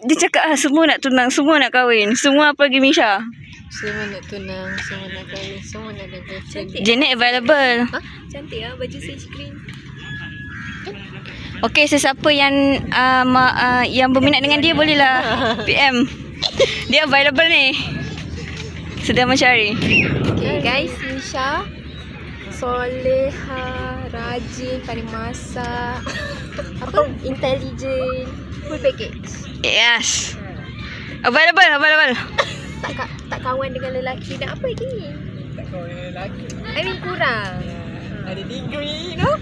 Dia cakap semua nak tunang, semua nak kahwin. Semua apa lagi Misha? Semua nak tunang, semua nak kahwin, semua nak ada boyfriend. Janet available. Ha? Cantik lah baju sage green. Okey, sesiapa yang berminat dengan dia bolehlah PM. Dia available ni. Sedang mencari. Okay guys, Misha soleha, rajin, pandai masak, apa? Intelligent, full package. Yes. Available. Tak kawan dengan lelaki dan apa lagi? Tak kawan dengan lelaki. I mean kurang. Ada degree, you know?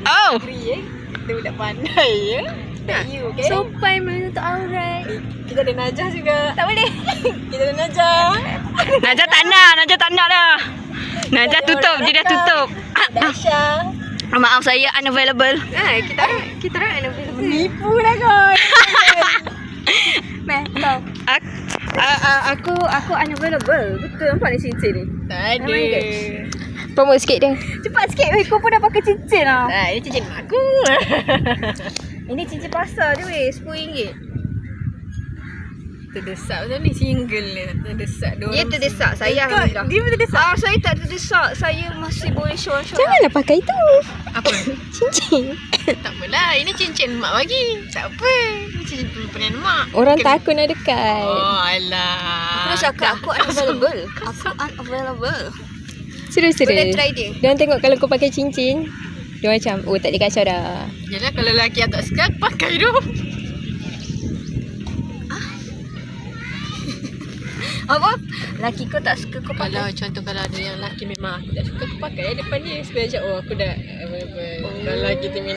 Oh. Degree Dia budak pandai ya. Tak you, okay? Sopan menutup aurat. Kita ada Najah juga. Tak boleh. Kita ada Najah. Najah tak nak dah. Najah tutup, dia dah tutup. Dasha. Maaf, saya unavailable. Kita orang unavailable. Nipu dah kau. Tahu. Aku unavailable. Betul nampak ni cincin ni. Tak ada. Promote sikit dia. Cepat sikit weh, kau pun dah pakai cincin lah. Ini cincin mak aku. Ini cincin pasar je weh, RM10. Terdesak macam ni single ni. Terdesak dia. Dia terdesak, saya alhamdulillah. Dia pun terdesak. Saya tak terdesak. Saya masih boleh show-show. Janganlah pakai tu. Apa? Cincin. Tak apalah. Ini cincin mak bagi. Tak apa. Ini cincin penyempunan mak. Orang takut nak dekat. Oh alah. Aku dah cakap aku unavailable. Aku unavailable. Serius. Boleh try dia. Diorang tengok kalau kau pakai cincin, dia macam, oh tak ada kacau dah. Yalah kalau lelaki yang tak suka pakai tu. Apa? Laki kau tak suka kau pakai? Kalau contoh kalau ada yang lelaki memang aku tak suka, aku pakai depan dia supaya macam oh aku dah available. Kalau lelaki tu